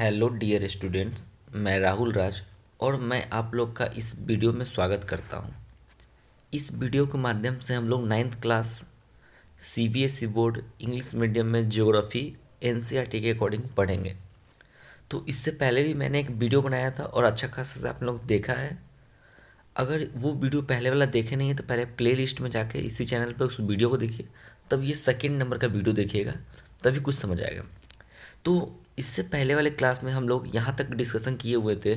Hello dear students. मैं राहुल राज और मैं आप लोग का इस वीडियो में स्वागत करता हूं। इस वीडियो के माध्यम से हम लोग ninth class CBSE board English medium में ज्योग्राफी एनसीईआरटी के अकॉर्डिंग पढ़ेंगे। तो इससे पहले भी मैंने एक वीडियो बनाया था और अच्छा खासा से आप लोग देखा है। अगर वो वीडियो पहले वाला देखे नहीं है तो पहले प्ले लिस्ट में जाके इसी चैनल पर उस वीडियो को देखिए, तब ये सेकेंड नंबर का वीडियो देखिएगा, तभी कुछ समझ आएगा। तो इससे पहले वाले क्लास में हम लोग यहाँ तक डिस्कशन किए हुए थे,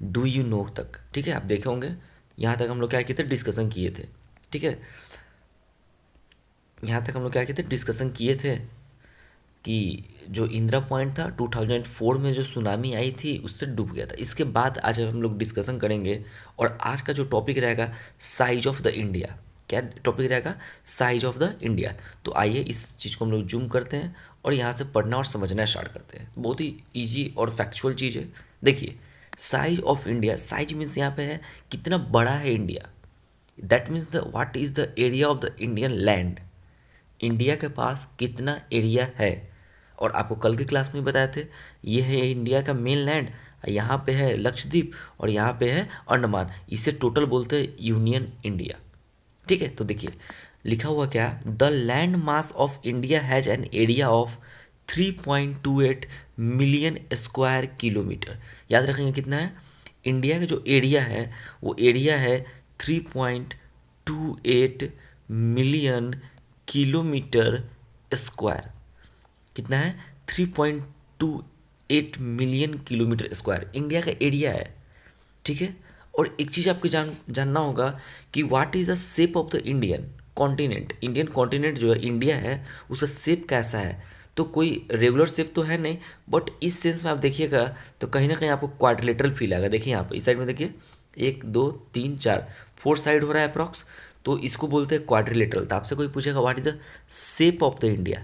डू यू नो तक। ठीक है, आप देखे होंगे यहाँ तक हम लोग क्या किए थे, डिस्कशन किए थे। ठीक है, यहाँ तक हम लोग क्या किए थे, डिस्कशन किए थे कि जो इंदिरा पॉइंट था 2004 में जो सुनामी आई थी उससे डूब गया था। इसके बाद आज हम लोग डिस्कशन करेंगे और आज का जो टॉपिक रहेगा साइज ऑफ द इंडिया। क्या टॉपिक रहेगा? Size of the India. तो आइए इस चीज़ को हम लोग जूम करते हैं और यहाँ से पढ़ना और समझना स्टार्ट करते हैं। बहुत ही ईजी और फैक्चुअल चीज़ है। देखिए, size of India, size means यहाँ पे है कितना बड़ा है India. That means the what is the area of the Indian land. India के पास कितना एरिया है। और आपको कल की क्लास में बताए थे, ये है इंडिया का मेन लैंड, यहाँ पे है लक्षद्वीप और यहाँ पे है अंडमान। इसे टोटल बोलते हैं यूनियन इंडिया। ठीक है, तो देखिए लिखा हुआ क्या, the land mass of India has an area of 3.28 million square kilometre. याद रखेंगे कितना है इंडिया का जो एरिया है, वो एरिया है 3.28 मिलियन किलोमीटर स्क्वायर। कितना है? 3.28 मिलियन किलोमीटर स्क्वायर इंडिया का एरिया है। ठीक है, और एक चीज़ आपको जानना होगा कि what is the shape of the Indian continent. Indian continent जो है इंडिया है, उसका शेप कैसा है? तो कोई रेगुलर शेप तो है नहीं, बट इस सेंस में आप देखिएगा तो कहीं ना कहीं आपको क्वाड्रिलेटरल फील आएगा। देखिए यहाँ पर इस साइड में देखिए, 1 2 3 4 4 साइड हो रहा है अप्रॉक्स, तो इसको बोलते हैं क्वाड्रिलेटरल। तो आपसे कोई पूछेगा what is the shape of the India,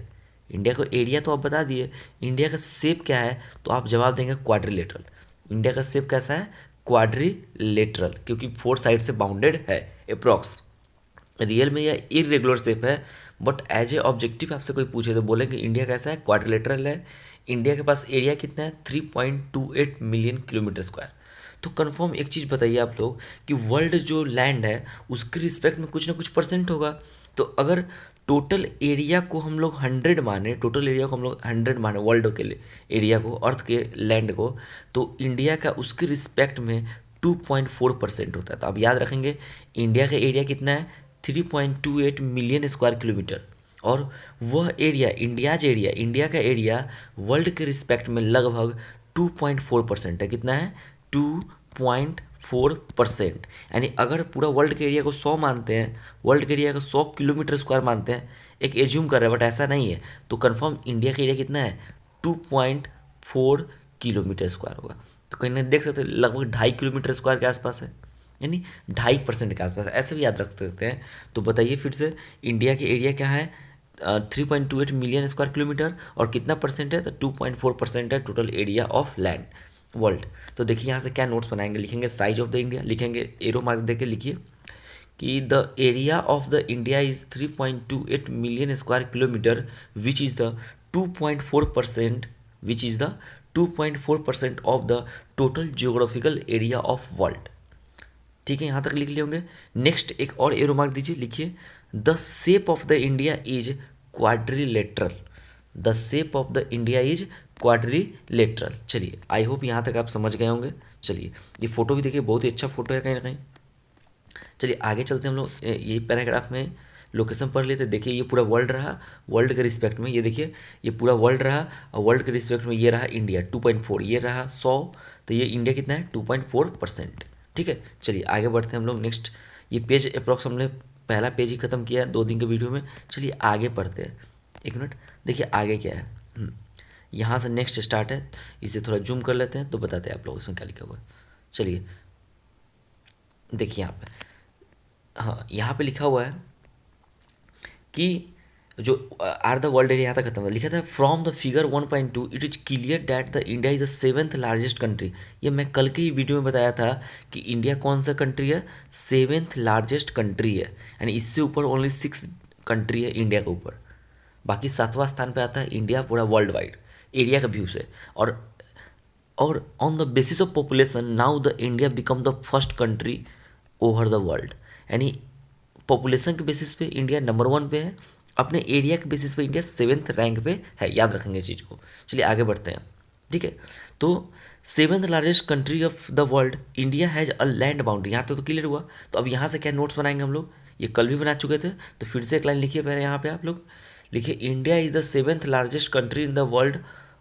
India का एरिया तो आप बता दिए, इंडिया का शेप क्या है? तो आप जवाब देंगे क्वाड्रिलेटरल। इंडिया का शेप कैसा है? क्वाड्रिलेटरल, क्योंकि 4 साइड से बाउंडेड है अप्रॉक्स। रियल में यह इरेगुलर शेप है, बट एज ए ऑब्जेक्टिव आपसे कोई पूछे तो बोलेंगे इंडिया कैसा है? क्वाड्रिलेटरल है। इंडिया के पास एरिया कितना है? 3.28 मिलियन किलोमीटर स्क्वायर। तो कंफर्म एक चीज़ बताइए आप लोग कि वर्ल्ड जो लैंड है उसके रिस्पेक्ट में कुछ ना कुछ परसेंट होगा। तो अगर टोटल एरिया को हम लोग 100 माने, टोटल एरिया को हम लोग 100 माने वर्ल्ड के लिए एरिया को, अर्थ के लैंड को, तो इंडिया का उसके रिस्पेक्ट में 2.4% होता है। तो आप याद रखेंगे इंडिया का एरिया कितना है? 3.28 मिलियन स्क्वायर किलोमीटर। और वह एरिया, इंडिया का एरिया वर्ल्ड के रिस्पेक्ट में लगभग 2.4% है। कितना है? 2.4%। यानी अगर पूरा वर्ल्ड के एरिया को 100 मानते हैं, वर्ल्ड के एरिया को 100 किलोमीटर स्क्वायर मानते हैं, एक एज्यूम कर रहे हैं बट ऐसा नहीं है, तो कंफर्म इंडिया का एरिया कितना है? 2.4 किलोमीटर स्क्वायर होगा। तो कहीं ना देख सकते हैं लगभग 2.5 किलोमीटर स्क्वायर के आसपास है, यानी 2.5% के आसपास, ऐसे भी याद रख सकते हैं। तो बताइए फिर से, इंडिया के एरिया क्या है? 3.28 मिलियन स्क्वायर किलोमीटर, और कितना परसेंट है? तो 2.4% है total area of land world. तो देखिए यहाँ से क्या नोट्स बनाएंगे, लिखेंगे साइज ऑफ द इंडिया, लिखेंगे एरो मार्क देके लिखिए कि the area of the India is 3.28 million square kilometre which is the 2.4%, which is the 2.4% of the total geographical area of world. ठीक है, यहाँ तक लिख लिए होंगे। नेक्स्ट एक और एरो मार्क दीजिए, लिखिए the shape of the India is quadrilateral. The shape of the India is quadrilateral. चलिए, आई होप यहाँ तक आप समझ गए होंगे। चलिए, ये फोटो भी देखिए, बहुत ही अच्छा फोटो है कहीं ना कहीं। चलिए आगे चलते हैं हम लोग, ये पैराग्राफ में लोकेशन पढ़ लेते। देखिए ये पूरा वर्ल्ड रहा, वर्ल्ड के रिस्पेक्ट में ये देखिए, ये पूरा वर्ल्ड रहा और वर्ल्ड के रिस्पेक्ट में ये रहा इंडिया 2.4, ये रहा 100, तो ये इंडिया कितना है? 2.4%। ठीक है, चलिए आगे बढ़ते हैं हम लोग। नेक्स्ट ये पेज अप्रॉक्स हमने पहला पेज ही खत्म किया है 2 दिन के वीडियो में। चलिए आगे पढ़ते हैं, 1 मिनट। देखिए आगे क्या है, यहाँ से नेक्स्ट स्टार्ट है, इसे थोड़ा जूम कर लेते हैं तो बताते हैं आप लोग इसमें क्या लिखा हुआ है। चलिए देखिए यहाँ पे, हाँ यहाँ पे लिखा हुआ है कि जो आर द वर्ल्ड एरिया, यहाँ तक खत्म है, लिखा था from the figure 1.2 it is clear that the India is the 7th largest country. ये मैं कल के ही वीडियो में बताया था कि इंडिया कौन सा कंट्री है? 7th लार्जेस्ट कंट्री है, यानी इससे ऊपर ओनली 6 कंट्री है इंडिया के ऊपर, बाकी 7वां स्थान पे आता है इंडिया पूरा वर्ल्ड वाइड एरिया का व्यू से। और और on the basis of population now the India become the first country over the world. यानी पॉपुलेशन के बेसिस पे इंडिया नंबर 1 पे है, अपने एरिया के बेसिस पे इंडिया 7th रैंक पे है। याद रखेंगे इस चीज़ को। चलिए आगे बढ़ते हैं। ठीक है, तो 7th largest country of the world, India has a land boundary. यहाँ तो क्लियर हुआ। तो अब यहाँ से क्या नोट्स बनाएंगे हम लोग, ये कल भी बना चुके थे, तो फिर से एक लाइन लिखिए पहले यहाँ पे आप लोग लिखिए, India is the 7th largest country in the world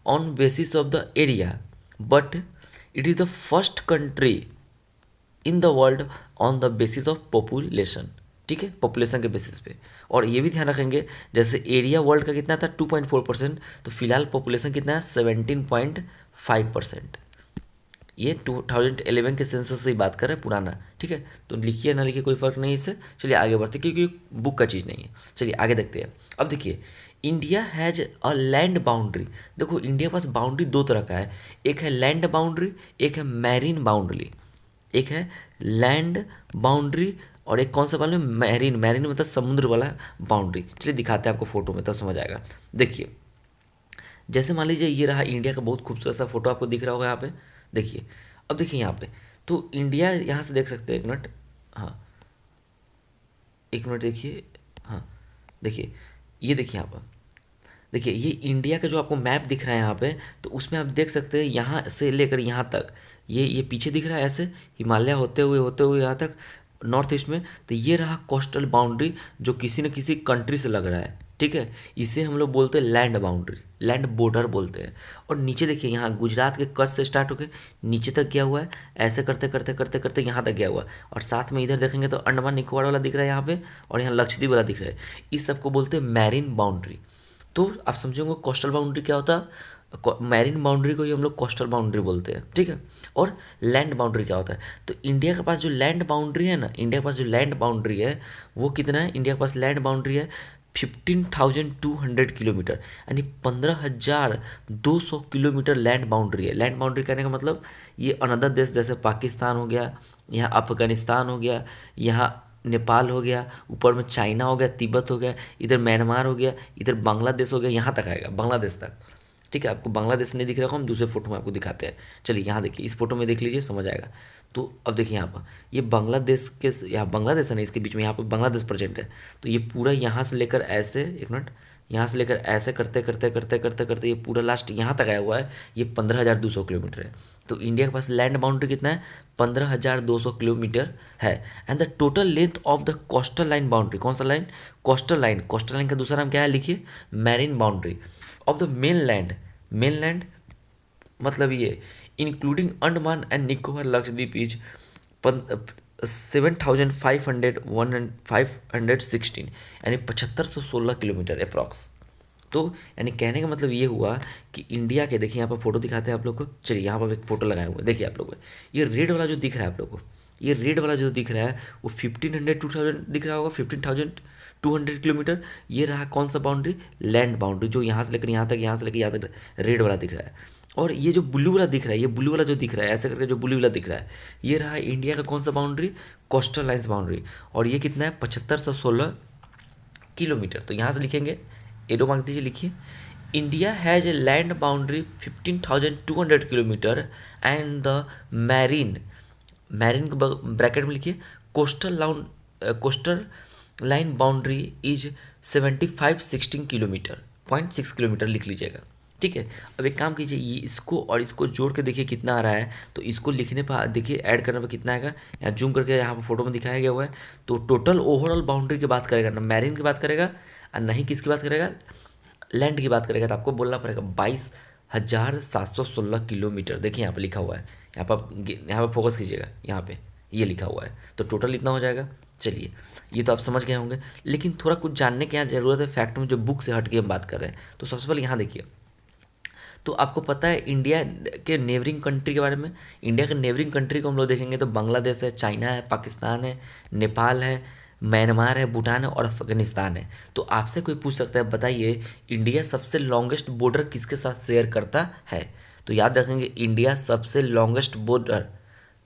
on basis of the area, but it is the first country in the world on the basis of population. ठीक है, पॉपुलेशन के बेसिस पे। और ये भी ध्यान रखेंगे, जैसे एरिया वर्ल्ड का कितना था 2.4%, तो फिलहाल पॉपुलेशन कितना है 17.5%। ये 2011 के सेंसस से ही बात कर रहे हैं, पुराना। ठीक है, तो लिखिए ना लिखिए कोई फर्क नहीं इससे। चलिए आगे बढ़ते, क्योंकि बुक का चीज़ नहीं है। चलिए आगे देखते हैं। अब देखिए, India has a land boundary. देखो इंडिया के पास बाउंड्री दो तरह का है, एक है लैंड बाउंड्री, एक है मैरीन बाउंड्री। एक है लैंड बाउंड्री और एक कौन सा वाला, मैरीन। मैरीन मतलब समुद्र वाला बाउंड्री। चलिए दिखाते हैं आपको फोटो में, तब समझ आएगा। देखिए, जैसे मान लीजिए ये रहा इंडिया का बहुत खूबसूरत सा फोटो, आपको दिख रहा होगा यहाँ पे। देखिए, अब देखिए यहाँ पे, तो इंडिया यहाँ से देख सकते हैं। एक मिनट, हाँ एक मिनट देखिए, हाँ देखिए, ये देखिए यहाँ पर, देखिए ये इंडिया का जो आपको मैप दिख रहा है यहाँ पे, तो उसमें आप देख सकते हैं यहाँ से लेकर यहाँ तक, ये पीछे दिख रहा है ऐसे हिमालय होते हुए यहाँ तक नॉर्थ ईस्ट में। तो ये रहा कोस्टल बाउंड्री जो किसी न किसी कंट्री से लग रहा है। ठीक है, इसे हम लोग बोलते हैं लैंड बाउंड्री, लैंड बॉर्डर बोलते हैं। और नीचे देखिए, यहाँ गुजरात के कच्छ से स्टार्ट होकर नीचे तक गया हुआ है, ऐसे करते करते करते करते यहाँ तक गया हुआ है। और साथ में इधर देखेंगे तो अंडमान निकोबार वाला दिख रहा है यहाँ पे, और यहाँ लक्षद्वीप वाला दिख रहा है। इस सबको बोलते हैं मैरीन बाउंड्री। तो आप समझोगे कोस्टल बाउंड्री क्या होता है, मैरीन बाउंड्री को ही हम लोग कोस्टल बाउंड्री बोलते हैं। ठीक है, और लैंड बाउंड्री क्या होता है, तो इंडिया के पास जो लैंड बाउंड्री है ना, इंडिया के पास जो लैंड बाउंड्री है वो कितना है, इंडिया के पास लैंड बाउंड्री है 15,200 किलोमीटर, यानी 15,200 किलोमीटर लैंड बाउंड्री है। लैंड बाउंड्री कहने का मतलब ये अनदर देश, जैसे पाकिस्तान हो गया, यहाँ अफगानिस्तान हो गया, यहाँ नेपाल हो गया, ऊपर में चाइना हो गया, तिब्बत हो गया, इधर म्यांमार हो गया, इधर बांग्लादेश हो गया, यहाँ तक आएगा, बांग्लादेश तक। ठीक है, आपको बांग्लादेश नहीं दिख रहा हो, हम दूसरे फोटो में आपको दिखाते हैं। चलिए यहाँ देखिए, इस फोटो में देख लीजिए, समझ आएगा। तो अब देखिए यहाँ पर, ये बांग्लादेश के, यहाँ बांग्लादेश है ना, इसके बीच में यहाँ पर बांग्लादेश प्रेजेंट है। तो ये पूरा यहाँ से लेकर ऐसे, एक मिनट, यहाँ से लेकर ऐसे करते करते करते करते करते ये पूरा लास्ट यहाँ तक आया हुआ है, ये 15,200 किलोमीटर है। तो इंडिया के पास लैंड बाउंड्री कितना है, 15,200 किलोमीटर है। And the total length of the coastal line boundary, कौन सा line, coastal line. Coastal line का दूसरा नाम क्या है, लिखिए marine boundary of the main land. Main land मतलब ये including Andaman and Nicobar Lakshadweep is 7,516, यानी 7516 किलोमीटर अप्रॉक्स। तो यानी कहने का मतलब ये हुआ कि इंडिया के, देखिए यहाँ पर फोटो दिखाते हैं आप लोग को। चलिए यहाँ पर एक फोटो लगाए हुए, देखिए आप लोग को ये रेड वाला जो दिख रहा है आप लोग को, ये रेड वाला जो दिख रहा है वो 1500 2000 दिख रहा होगा, 15,200 किलोमीटर। ये रहा कौन सा बाउंड्री, लैंड बाउंड्री, जो यहाँ से लेकर यहाँ तक, यहाँ से लेकर यहाँ तक रेड वाला दिख रहा है। और ये जो ब्लू वाला दिख रहा है, ये ब्लू वाला जो दिख रहा है ऐसे करके, जो ब्लू वाला दिख रहा है, ये रहा इंडिया का कौन सा बाउंड्री, कोस्टल लाइन्स बाउंड्री। और ये कितना है, 7516 किलोमीटर। तो यहाँ से लिखेंगे, एरो मांग दीजिए, लिखिए India has a land boundary 15,200 kilometre and the marine, marine bracket में लिखिए coastal line boundary is 7516 kilometre, 0.6 kilometre लिख लीजिएगा। ठीक है, अब एक काम कीजिए, ये इसको और इसको जोड़ के देखिए कितना आ रहा है। तो इसको लिखने पर देखिए, ऐड करने पर कितना आएगा, यहाँ जूम करके यहाँ पर फोटो में दिखाया गया हुआ है। तो टोटल ओवरऑल बाउंड्री की बात करेगा ना, मैरीन की बात करेगा और नहीं किसकी बात करेगा, लैंड की बात करेगा, तो आपको बोलना पड़ेगा 22,716 किलोमीटर। देखिए यहाँ पे लिखा हुआ है, यहाँ पर फोकस कीजिएगा, यहाँ पे ये लिखा हुआ है। तो टोटल इतना हो जाएगा। चलिए, ये तो आप समझ गए होंगे, लेकिन थोड़ा कुछ जानने की यहाँ ज़रूरत है फैक्ट में, जो बुक से हट के हम बात कर रहे हैं। तो सबसे पहले यहाँ देखिए, तो आपको पता है इंडिया के नेबरिंग कंट्री के बारे में। इंडिया के नेबरिंग कंट्री को हम लोग देखेंगे तो बांग्लादेश है, चाइना है, पाकिस्तान है, नेपाल है, म्यांमार है, भूटान है और अफगानिस्तान है। तो आपसे कोई पूछ सकता है, बताइए इंडिया सबसे लॉन्गेस्ट बॉर्डर किसके साथ शेयर करता है। तो याद रखेंगे, इंडिया सबसे लॉन्गेस्ट बॉर्डर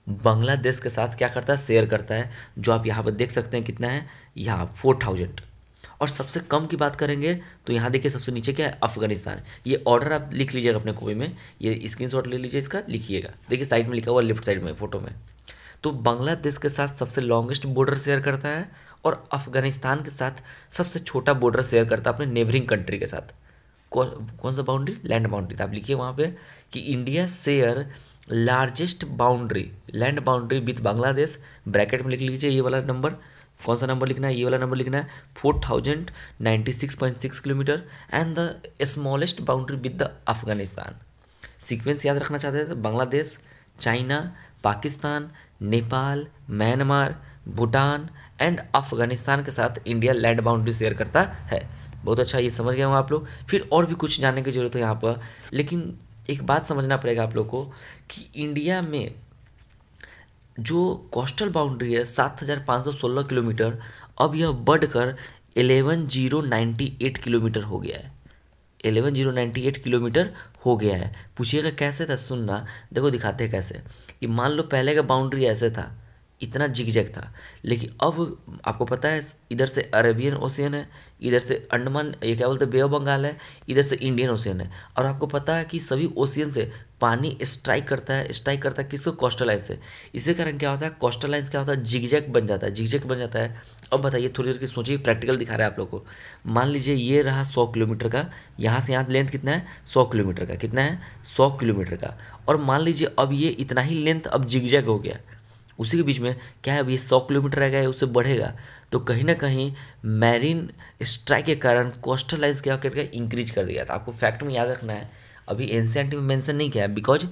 बांग्लादेश के साथ क्या करता है, शेयर करता है, जो आप यहाँ पर देख सकते हैं कितना है, यहाँ 4000। और सबसे कम की बात करेंगे तो यहाँ देखिए सबसे नीचे क्या है, अफगानिस्तान। ये ऑर्डर आप लिख लीजिएगा अपने कॉपी में, ये स्क्रीनशॉट ले लीजिए, इसका लिखिएगा। देखिए साइड में लिखा हुआ लेफ्ट साइड में फोटो में। तो बांग्लादेश के साथ सबसे लॉन्गेस्ट बॉर्डर शेयर करता है और अफगानिस्तान के साथ सबसे छोटा बॉर्डर शेयर करता है अपने नेबरिंग कंट्री के साथ। कौन सा बाउंड्री, लैंड बाउंड्री। तो आप लिखिए वहाँ पे कि India share largest boundary, land boundary with Bangladesh, bracket में लिख लीजिए ये वाला नंबर। कौन सा नंबर लिखना है, ये वाला नंबर लिखना है, 4096.6 kilometre, and the smallest boundary with the Afghanistan. Sequence याद रखना चाहते थे तो Bangladesh, China, Pakistan, Nepal, Myanmar, Bhutan and Afghanistan के साथ इंडिया लैंड बाउंड्री शेयर करता है। बहुत अच्छा, ये समझ गए हो आप लोग। फिर और भी कुछ जानने की जरूरत है यहाँ पर, लेकिन एक बात समझना पड़ेगा आप लोग को कि इंडिया में जो कोस्टल बाउंड्री है 7516 किलोमीटर, अब यह बढ़कर 11098 किलोमीटर हो गया है। 11098 किलोमीटर हो गया है। पूछिएगा कैसे था, सुनना, देखो दिखाते हैं कैसे। कि मान लो पहले का बाउंड्री ऐसे था, इतना जिगजैग था, लेकिन अब आपको पता है इधर से अरेबियन ओशियन है, इधर से अंडमान, ये क्या बोलते हैं, बे ऑफ बंगाल है, इधर से इंडियन ओशियन है। और आपको पता है कि सभी ओशियन से पानी स्ट्राइक करता है किसको, कोस्टल लाइन से। इसी कारण क्या होता है, कोस्टल लाइन क्या होता है, जिगजैग बन जाता है, जिगजैग बन जाता है। अब बताइए, थोड़ी देर की सोचिए, प्रैक्टिकल दिखा रहा है आप लोग को। मान लीजिए ये रहा 100 किलोमीटर का, यहाँ से यहाँ लेंथ कितना है, 100 किलोमीटर का, कितना है, 100 किलोमीटर का। और मान लीजिए अब ये इतना ही लेंथ अब जिगजैग हो गया, उसी के बीच में क्या है, अभी 100 किलोमीटर रह गया है, उससे बढ़ेगा। तो कहीं ना कहीं मैरीन स्ट्राइक के कारण कोस्टल लाइन्स क्या करके इंक्रीज कर दिया था। आपको फैक्ट में याद रखना है, अभी एनसीईआरटी में मेंशन नहीं किया है, बिकॉज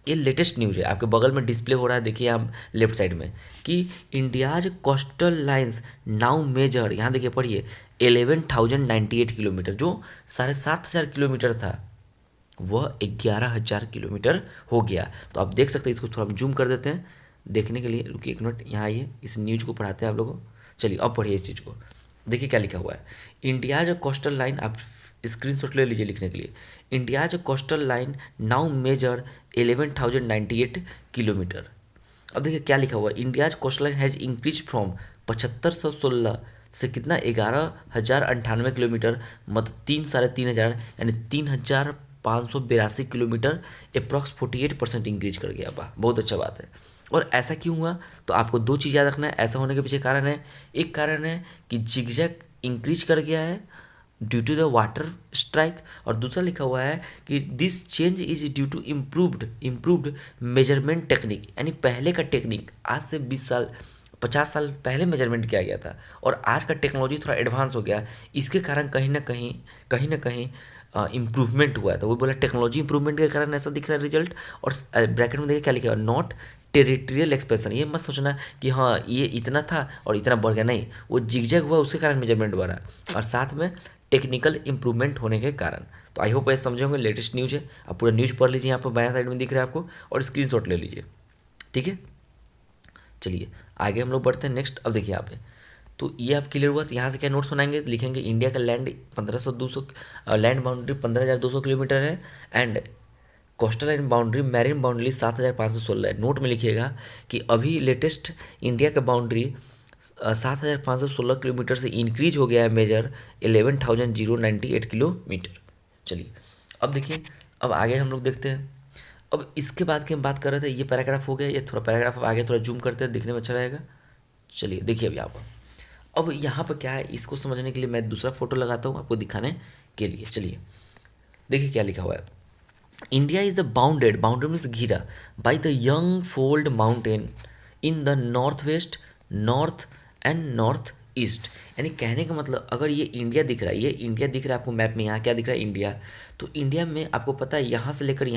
ये लेटेस्ट न्यूज है। आपके बगल में डिस्प्ले हो रहा है, देखिए आप लेफ्ट साइड में, कि India's coastal lines now measure, यहाँ देखिए पढ़िए, 11,098 किलोमीटर, जो 7,500 किलोमीटर था वह 11,000 किलोमीटर हो गया। तो आप देख सकते हैं, इसको थोड़ा हम जूम कर देते हैं देखने के लिए। रुकिए एक मिनट, यहाँ आइए, इस न्यूज को पढ़ाते हैं आप लोगों को। चलिए अब पढ़िए इस चीज़ को, देखिए क्या लिखा हुआ है। इंडिया जो कोस्टल लाइन, आप स्क्रीनशॉट ले लीजिए लिखने के लिए। इंडिया जो coastal line now measure 11,098 kilometre. अब देखिए क्या लिखा हुआ है, India's coastal line has increase from 7516 से कितना, 11,098 किलोमीटर, मतलब 3,500, यानी 3,582 किलोमीटर, अप्रॉक्स 48% इंक्रीज कर गया। वाह, बहुत अच्छा बात है। और ऐसा क्यों हुआ, तो आपको दो चीज़ याद रखना है, ऐसा होने के पीछे कारण है। एक कारण है कि जिगजैग इंक्रीज कर गया है due to the water strike, और दूसरा लिखा हुआ है कि this change is due to improved measurement technique, यानी पहले का टेक्निक आज से 20 साल 50 साल पहले मेजरमेंट किया गया था, और आज का टेक्नोलॉजी थोड़ा एडवांस हो गया। इसके कारण कहीं ना कहीं इम्प्रूवमेंट हुआ है। तो वो बोला टेक्नोलॉजी इंप्रूवमेंट के कारण ऐसा दिख रहा है रिजल्ट। और ब्रैकेट में देखिए क्या लिखा है, नॉट टेरिटोरियल एक्सपेंशन। ये मत सोचना कि हाँ ये इतना था और इतना बढ़ गया, नहीं, वो जिगजैग हुआ उसके कारण मेजरमेंट बढ़ा, और साथ में टेक्निकल इंप्रूवमेंट होने के कारण। तो आई होप ऐसे समझे होंगे, लेटेस्ट न्यूज़ है। आप पूरा न्यूज़ पढ़ लीजिए, यहाँ पर बायां साइड में दिख रहा है आपको, और स्क्रीनशॉट ले लीजिए, ठीक है। चलिए आगे हम लोग बढ़ते हैं नेक्स्ट। अब देखिए यहाँ पे, तो ये आप क्लियर हुआ। तो यहाँ से क्या नोट्स बनाएंगे, लिखेंगे इंडिया का लैंड 1500 लैंड बाउंड्री 15,200 किलोमीटर है, and coastal line boundary marine boundary 7,516 है। नोट में लिखिएगा कि अभी लेटेस्ट इंडिया का बाउंड्री 7,516 किलोमीटर से इंक्रीज हो गया है मेजर 11,098 किलोमीटर। चलिए अब देखिए, अब आगे हम लोग देखते हैं। अब इसके बाद की हम बात कर रहे थे, ये पैराग्राफ हो गया, ये थोड़ा पैराग्राफ आगे थोड़ा जूम करते हैं, दिखने में अच्छा रहेगा। चलिए देखिए अब यहाँ पर, अब यहाँ पर क्या है, इसको समझने के लिए मैं दूसरा फोटो लगाता हूँ आपको दिखाने के लिए। चलिए देखिए क्या लिखा हुआ है, India is the bounded means घिरा by the young fold mountain in the north west, north and north east. यानी कहने का मतलब, अगर ये इंडिया दिख रहा है, ये इंडिया दिख रहा है आपको मैप में, यहाँ क्या दिख रहा है, इंडिया। तो इंडिया में आपको पता है यहाँ से लेकर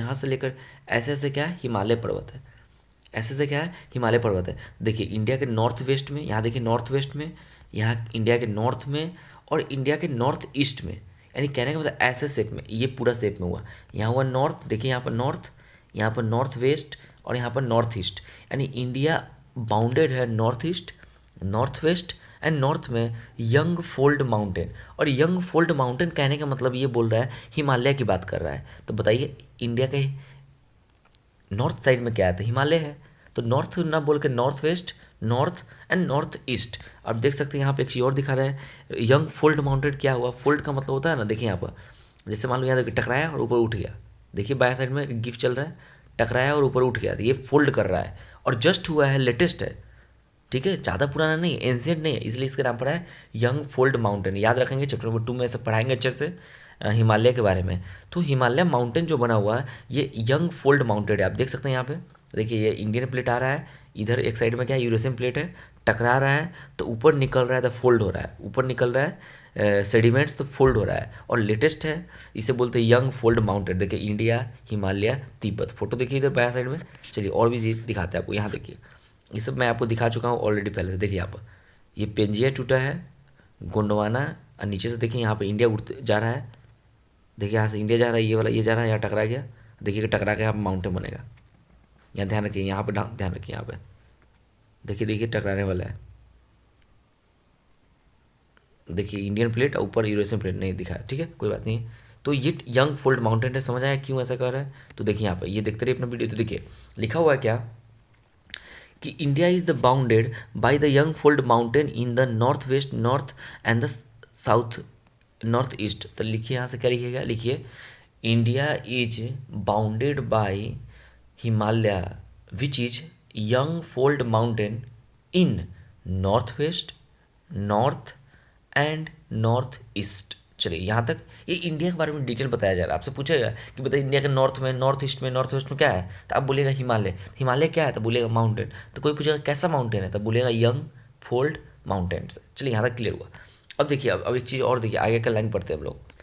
ऐसे ऐसे क्या है, हिमालय पर्वत है, ऐसे से क्या है, हिमालय पर्वत है। देखिए इंडिया के नॉर्थ वेस्ट में, यहाँ देखिए नॉर्थ वेस्ट में, यहाँ इंडिया के नॉर्थ में, और इंडिया के नॉर्थ ईस्ट में। यानी कहने का मतलब ऐसे शेप में, ये पूरा शेप में हुआ, यहाँ हुआ नॉर्थ, देखिए यहाँ पर नॉर्थ, यहाँ पर नॉर्थ वेस्ट, और यहाँ पर नॉर्थ ईस्ट। यानी इंडिया बाउंडेड है north east, north west and north में यंग फोल्ड माउंटेन। और यंग फोल्ड माउंटेन कहने का मतलब ये बोल रहा है, हिमालय की बात कर रहा है। तो बताइए इंडिया के नॉर्थ साइड में क्या है, तो हिमालय है। तो नॉर्थ ना बोल के north west, north and north east. अब देख सकते हैं यहाँ पे एक चीज़ और दिखा रहा है, यंग फोल्ड माउंटेड क्या हुआ, फोल्ड का मतलब होता है ना, देखिए यहाँ पर जैसे मान लो यहाँ देखिए टकराया और ऊपर उठ गया, देखिए बाएं साइड में गिफ्ट चल रहा है, टकराया और ऊपर उठ गया, तो ये फोल्ड कर रहा है और जस्ट हुआ है, लेटेस्ट है, ठीक है, ज़्यादा पुराना नहीं, एंशियंट नहीं है, इसलिए इसका नाम पड़ा है यंग फोल्ड माउंटेन। याद रखेंगे चैप्टर नंबर 2 में ऐसे पढ़ाएंगे अच्छे से हिमालय के बारे में। तो हिमालय माउंटेन जो बना हुआ है ये यंग फोल्ड माउंटेन है। आप देख सकते हैं यहाँ पे, देखिए ये इंडियन प्लेट आ रहा है, इधर एक साइड में क्या है यूरेशियन प्लेट है, टकरा रहा है तो ऊपर निकल रहा है, तो फोल्ड हो रहा है, ऊपर निकल रहा है सेडिमेंट्स, तो फोल्ड हो रहा है और लेटेस्ट है, इसे बोलते हैं यंग फोल्ड माउंटेन। देखिए इंडिया, हिमालय, तिब्बत, फोटो देखिए इधर बाएं साइड में। चलिए और भी दिखाते हैं आपको, यहाँ देखिए ये सब मैं आपको दिखा चुका हूँ ऑलरेडी पहले से। देखिए यहाँ पर ये पेंजिया टूटा है, गोंडवाना, और नीचे से देखिए यहाँ पे इंडिया उड़ते जा रहा है, देखिए यहाँ से इंडिया जा रहा है, ये वाला ये जा रहा है, यहाँ टकरा गया, देखिए कि टकरा के यहाँ पे माउंटेन बनेगा, यहाँ ध्यान रखिए, यहाँ पे ध्यान रखिए, यहाँ पे देखिए देखिए टकराने वाला है, देखिए इंडियन प्लेट और ऊपर यूरेशियन प्लेट नहीं दिखा है, ठीक है कोई बात नहीं है। तो ये यंग फोल्ड माउंटेन है, समझ आया क्यों ऐसा कर रहा है। तो देखिए यहाँ पे ये देखते रहिए अपना वीडियो, तो देखिए लिखा हुआ है क्या कि India is the bounded by the young fold mountain in the north west, north and the south north east. तो लिखिए यहाँ से क्या लिखिएगा, लिखिए India is bounded by Himalaya which is young fold mountain in north west, north and north east. चलिए यहाँ तक ये इंडिया के बारे में डिटेल बताया जा रहा है। आपसे पूछेगा कि बताइए इंडिया के नॉर्थ में, नॉर्थ ईस्ट में, नॉर्थ वेस्ट में क्या है, तो आप बोलेगा हिमालय, हिमालय क्या है तो बोलेगा माउंटेन, तो कोई पूछेगा कैसा माउंटेन है तो बोलेगा यंग फोल्ड माउंटेन्स। चलिए यहाँ तक क्लियर हुआ। अब देखिए अब एक चीज़ और देखिए, आगे का लाइन पढ़ते हैं हम लोग।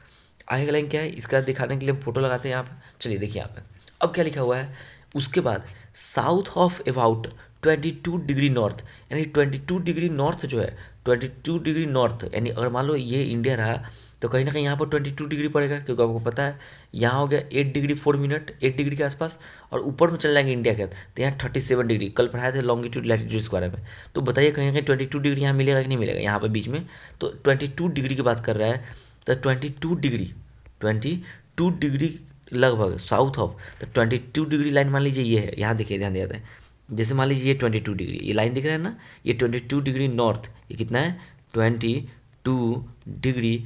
आगे का लाइन क्या है, इसका दिखाने के लिए हम फोटो लगाते हैं यहाँ पे। चलिए देखिए यहाँ पे अब क्या लिखा हुआ है, उसके बाद south of about 22 degree north, यानी 22 डिग्री नॉर्थ जो है, 22 डिग्री नॉर्थ, यानी अगर मान लो ये इंडिया रहा तो कहीं ना कहीं यहाँ पर 22 डिग्री पड़ेगा, क्योंकि आपको पता है यहाँ हो गया 8 डिग्री 4 मिनट, 8 डिग्री के आसपास, और ऊपर में चल जाएंगे इंडिया के तो यहाँ 37 डिग्री, कल पढ़ाए थे लॉन्गिट्यूड लैटिट्यूड के बारे में। तो बताइए कहीं ना कहीं 22 डिग्री यहाँ मिलेगा कि नहीं मिलेगा, यहाँ पर बीच में तो 22 डिग्री की बात कर रहा है, तो 22 डिग्री, 22 डिग्री लगभग साउथ ऑफ, तो 22 डिग्री लाइन मान लीजिए ये है, यहाँ देखिए ध्यान दिया जाता है, जैसे मान लीजिए ये 22 डिग्री, ये लाइन दिख रहा है ना, ये 22 डिग्री नॉर्थ, ये कितना है 22 डिग्री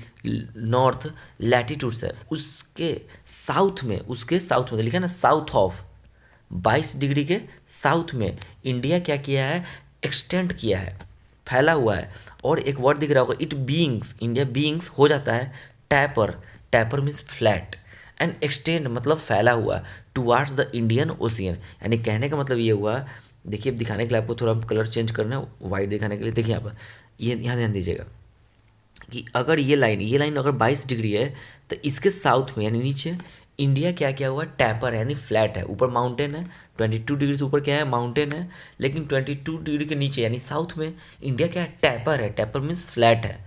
नॉर्थ लैटिट्यूड है, उसके साउथ में, उसके साउथ में लिखा है ना साउथ ऑफ, 22 डिग्री के साउथ में इंडिया क्या किया है, एक्सटेंड किया है, फैला हुआ है। और एक वर्ड दिख रहा होगा इट बीइंग्स, इंडिया बीइंग्स हो जाता है tapper, tapper means flat, and extend मतलब फैला हुआ टुवार्ड्स द इंडियन ओशियन, यानी कहने का मतलब ये हुआ, देखिए अब दिखाने के लिए आपको थोड़ा कलर चेंज करना है वाइट दिखाने के लिए। देखिए यहाँ पर ये यहाँ ध्यान दीजिएगा कि अगर ये लाइन अगर 22 डिग्री है तो इसके साउथ में यानी नीचे इंडिया क्या क्या हुआ, टैपर है यानी फ्लैट है, ऊपर माउंटेन है, 22 डिग्री से ऊपर क्या है माउंटेन है, लेकिन 22 डिग्री के नीचे यानी साउथ में इंडिया क्या है, टैपर है, टैपर मीन्स फ्लैट है,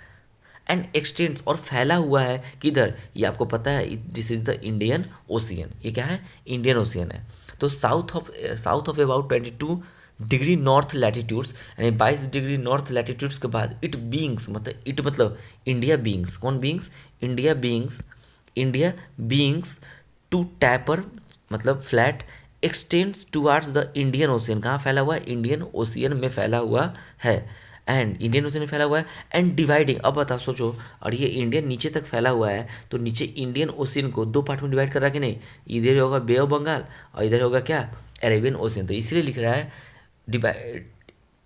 एंड एक्सटेंड्स और फैला हुआ है किधर, ये आपको पता है this is the Indian ocean, ये क्या है इंडियन ओशियन है। तो south of about 22 degree north latitudes, यानी 22 डिग्री नॉर्थ लैटिट्यूड्स के बाद इट बीइंग्स, मतलब इट मतलब इंडिया बीइंग्स, कौन beings, India beings, India beings to taper मतलब flat, extends towards the Indian ocean, कहाँ फैला हुआ है, इंडियन ओशियन में फैला हुआ है, एंड इंडियन ओशन में फैला हुआ है, एंड डिवाइडिंग, अब बताओ सोचो, और ये इंडियन नीचे तक फैला हुआ है तो नीचे इंडियन ओशियन को दो पार्ट में डिवाइड कर रहा है कि नहीं, इधर होगा बे ऑफ बंगाल और इधर होगा क्या अरेबियन ओशियन, तो इसलिए लिख रहा है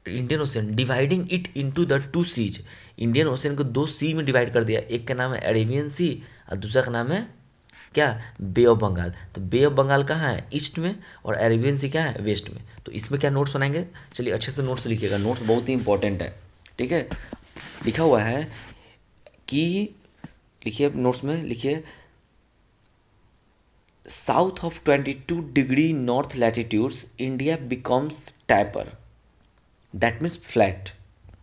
Indian Ocean dividing it into the two seas, Indian Ocean को दो सी में डिवाइड कर दिया, एक का नाम है अरेबियन सी और दूसरा का नाम है क्या, बे ऑफ बंगाल। तो बे ऑफ बंगाल कहाँ है, ईस्ट में, और अरेबियन सी क्या है, वेस्ट में। तो इसमें क्या नोट्स बनाएंगे, चलिए अच्छे से नोट्स लिखिएगा, नोट्स बहुत ही इंपॉर्टेंट है, ठीक है। लिखा हुआ है कि, लिखिए नोट्स में लिखिए, south of 22 degree north latitudes India becomes taper, that means flat.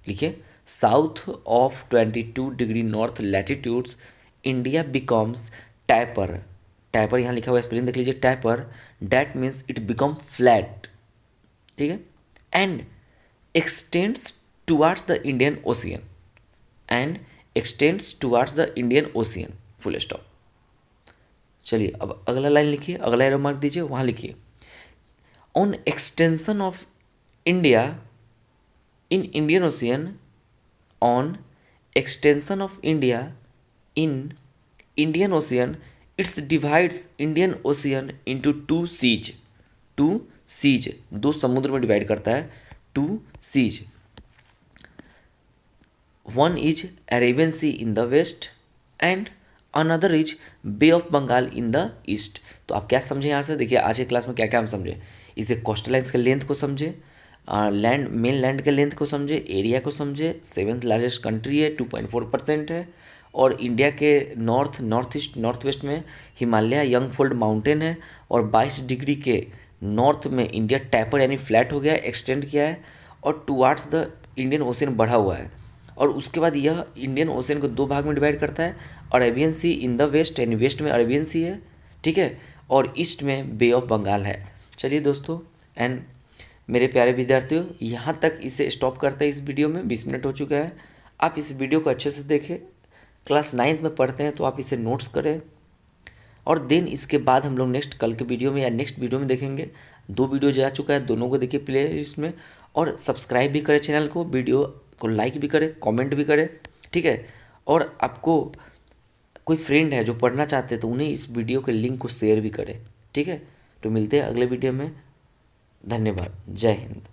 लिखिए south of 22 degree north latitudes India becomes taper, taper यहाँ लिखा हुआ है स्पेलिंग देख लीजिए, taper, that means it become flat, ठीक है, and extends towards the Indian ocean, and extends towards the Indian ocean, full stop. चलिए अब अगला लाइन लिखिए, अगला एरो मार्क दीजिए, वहाँ लिखिए on extension of India in Indian Ocean on extension of India in Indian Ocean it's divides Indian Ocean into two seas, दो समुद्र में डिवाइड करता है, two seas. One is Arabian sea in the west and another is bay of Bengal in the east. तो आप क्या समझे यहाँ से, देखिए आज के क्लास में क्या क्या हम समझे, इसे कोस्टल लाइन्स के लेंथ को समझे, लैंड मेन लैंड के लेंथ को समझे, एरिया को समझे, सेवेंथ लार्जेस्ट कंट्री है, 2.4% है, और इंडिया के नॉर्थ ईस्ट नॉर्थ वेस्ट में हिमालय यंगफोल्ड माउंटेन है, और 22 डिग्री के नॉर्थ में इंडिया टैपर यानी फ्लैट हो गया है, एक्सटेंड किया है, और टुवार्ड्स द इंडियन ओशियन बढ़ा हुआ है। और उसके बाद यह इंडियन ओशियन को दो भाग में डिवाइड करता है, Arabian sea in the west यानी वेस्ट में अरेबियन सी है, ठीक है, और ईस्ट में बे ऑफ बंगाल है। चलिए दोस्तों एंड मेरे प्यारे विद्यार्थियों, यहाँ तक इसे स्टॉप करते हैं, इस वीडियो में 20 मिनट हो चुका है। आप इस वीडियो को अच्छे से देखें, क्लास 9th में पढ़ते हैं तो आप इसे नोट्स करें, और देन इसके बाद हम लोग नेक्स्ट कल के वीडियो में या नेक्स्ट वीडियो में देखेंगे। 2 वीडियो जा चुका है, दोनों को देखिए प्ले लिस्ट में, और सब्सक्राइब भी करें चैनल को, वीडियो को लाइक भी करें, कमेंट भी करें, ठीक है। और आपको कोई फ्रेंड है जो पढ़ना चाहते हैं तो उन्हें इस वीडियो के लिंक को शेयर भी करें, ठीक है। तो मिलते हैं अगले वीडियो में, धन्यवाद, जय हिंद।